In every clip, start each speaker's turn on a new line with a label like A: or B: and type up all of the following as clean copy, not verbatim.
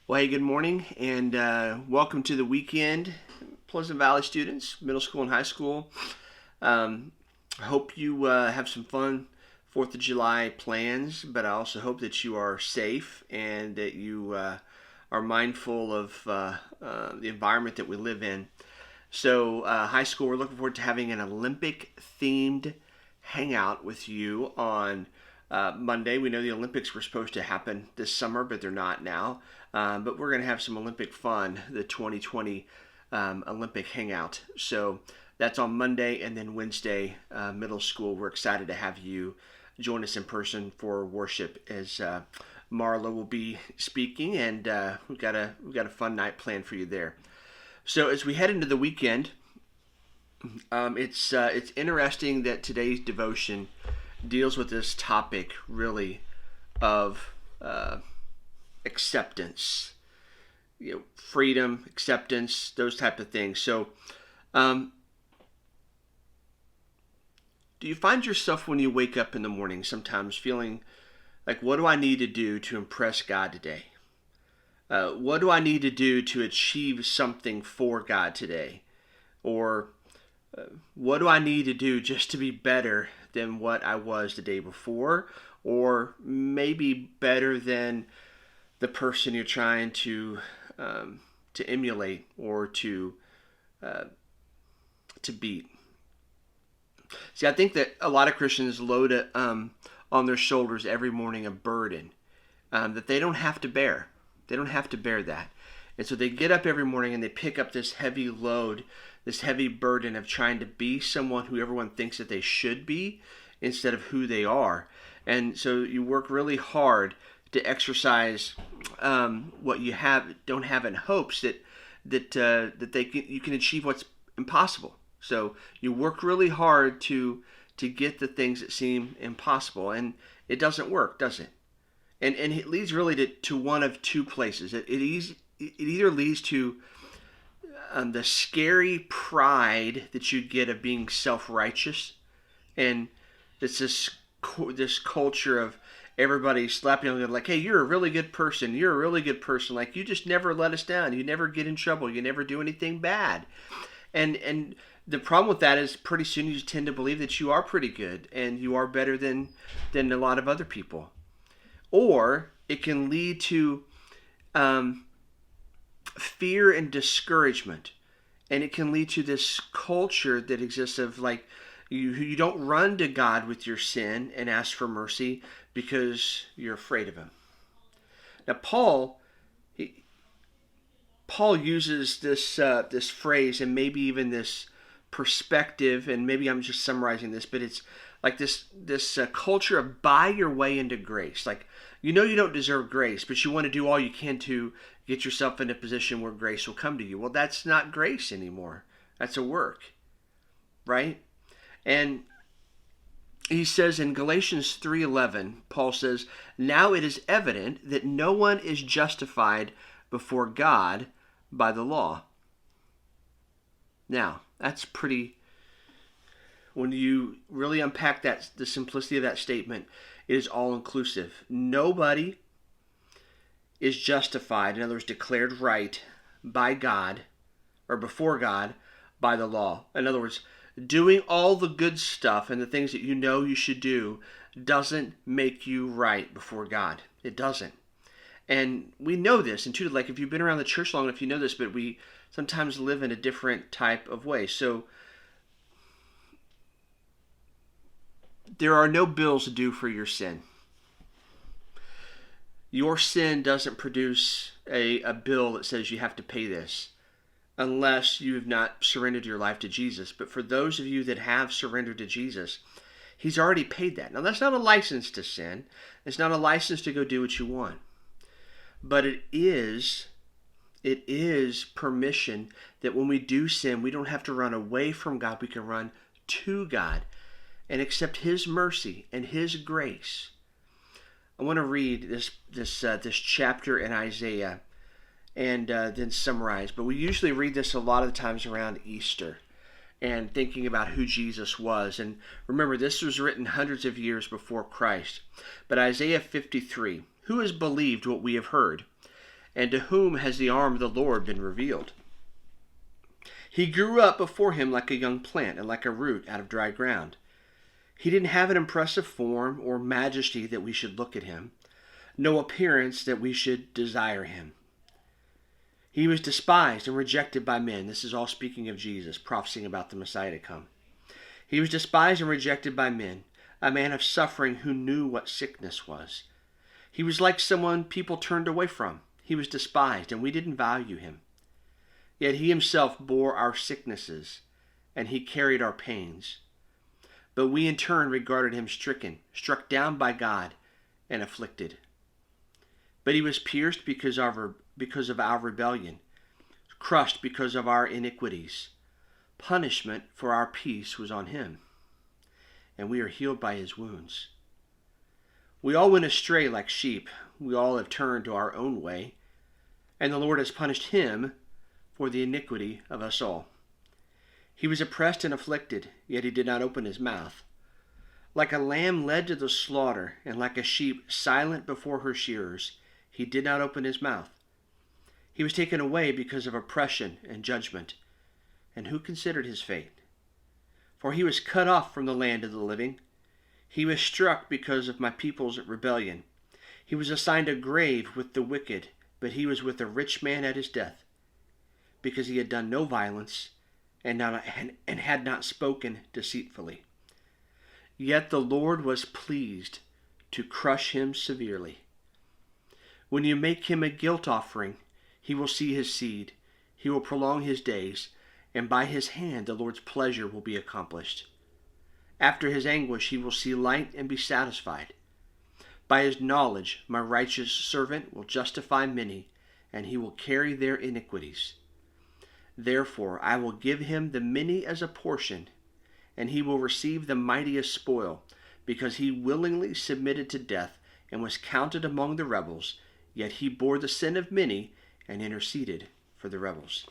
A: Well, hey, good morning, and welcome to the weekend, Pleasant Valley students, middle school and high school. Um, I hope you have some fun 4th of July plans, but I also hope that you are safe and that you are mindful of the environment that we live in. So, high school, we're looking forward to having an Olympic themed hangout with you on Monday. We know the Olympics were supposed to happen this summer, but they're not now. But we're going to have some Olympic fun, the 2020 Olympic hangout. So that's on Monday, and then Wednesday, middle school. We're excited to have you join us in person for worship as Marla will be speaking, and we've got a fun night planned for you there. So as we head into the weekend, it's interesting that today's devotion deals with this topic really of acceptance, freedom, acceptance, those type of things. So, um, do you find yourself when you wake up in the morning sometimes feeling like, what do I need to do to impress God today? What do I need to do to achieve something for God today? Or what do I need to do just to be better than what I was the day before? Or maybe better than the person you're trying to emulate or uh, to beat. See, I think that a lot of Christians load on their shoulders every morning a burden that they don't have to bear. They don't have to bear that. And so they get up every morning and they pick up this heavy load, this heavy burden of trying to be someone who everyone thinks that they should be instead of who they are. And so you work really hard to exercise what you don't have in hopes that you can achieve what's impossible. So you work really hard to get the things that seem impossible, and it doesn't work, does it? And it leads really to one of two places. It either leads to the scary pride that you get of being self-righteous, and it's this culture of everybody slapping on you like, hey, you're a really good person. You're a really good person. Like, you just never let us down. You never get in trouble. You never do anything bad. And the problem with that is pretty soon you just tend to believe that you are pretty good and you are better than a lot of other people. Or it can lead to fear and discouragement. And it can lead to this culture that exists of like, you don't run to God with your sin and ask for mercy because you're afraid of Him. Now, Paul uses this phrase and maybe even this perspective, and maybe I'm just summarizing this, but it's like this culture of buy your way into grace. Like, you don't deserve grace, but you want to do all you can to get yourself in a position where grace will come to you. Well, that's not grace anymore. That's a work, right? And he says in Galatians 3:11, Paul says, "Now it is evident that no one is justified before God by the law." Now, that's pretty, when you really unpack that, the simplicity of that statement, it is all inclusive. Nobody is justified, in other words, declared right by God or before God by the law. In other words, doing all the good stuff and the things that you should do doesn't make you right before God. It doesn't. And we know this, and too, like if you've been around the church long enough, you know this, but we sometimes live in a different type of way. So there are no bills due for your sin. Your sin doesn't produce a bill that says you have to pay this unless you have not surrendered your life to Jesus. But for those of you that have surrendered to Jesus, He's already paid that. Now, that's not a license to sin. It's not a license to go do what you want. But it is permission that when we do sin, we don't have to run away from God. We can run to God and accept His mercy and His grace. I want to read this chapter in Isaiah and then summarize. But we usually read this a lot of the times around Easter and thinking about who Jesus was. And remember, this was written hundreds of years before Christ. But Isaiah 53, "Who has believed what we have heard? and to whom has the arm of the Lord been revealed? He grew up before him like a young plant and like a root out of dry ground. He didn't have an impressive form or majesty that we should look at him, no appearance that we should desire him. He was despised and rejected by men. This is all speaking of Jesus, prophesying about the Messiah to come. He was despised and rejected by men, a man of suffering who knew what sickness was. He was like someone people turned away from. He was despised, and we didn't value him. Yet he himself bore our sicknesses, and he carried our pains. But we in turn regarded him stricken, struck down by God, and afflicted. But he was pierced because of our rebellion, crushed because of our iniquities. Punishment for our peace was on him, and we are healed by his wounds. We all went astray like sheep. We all have turned to our own way, and the Lord has punished him for the iniquity of us all. He was oppressed and afflicted, yet he did not open his mouth. Like a lamb led to the slaughter, and like a sheep silent before her shearers, he did not open his mouth. He was taken away because of oppression and judgment. And who considered his fate? For he was cut off from the land of the living. He was struck because of my people's rebellion. He was assigned a grave with the wicked, but he was with a rich man at his death, because he had done no violence and had not spoken deceitfully. Yet the Lord was pleased to crush him severely. When you make him a guilt offering, he will see his seed. He will prolong his days, and by his hand the Lord's pleasure will be accomplished. After his anguish he will see light and be satisfied. By his knowledge my righteous servant will justify many, and he will carry their iniquities. Therefore I will give him the many as a portion, and he will receive the mightiest spoil, because he willingly submitted to death and was counted among the rebels, yet he bore the sin of many and interceded for the rebels.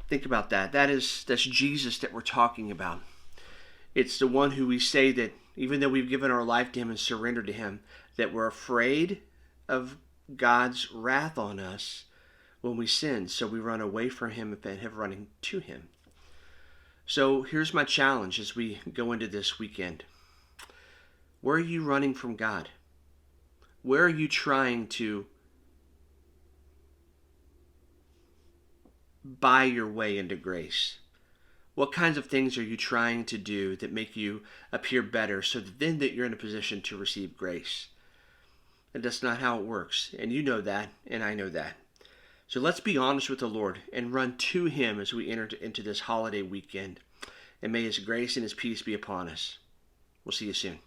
A: Think about that. That's Jesus that we're talking about. It's the one who we say that even though we've given our life to him and surrendered to him, that we're afraid of God's wrath on us when we sin, so we run away from him and have running to him. So here's my challenge as we go into this weekend. Where are you running from God? Where are you trying to buy your way into grace? What kinds of things are you trying to do that make you appear better so that then that you're in a position to receive grace? And that's not how it works. And you know that, and I know that. So let's be honest with the Lord and run to him as we enter into this holiday weekend. And may his grace and his peace be upon us. We'll see you soon.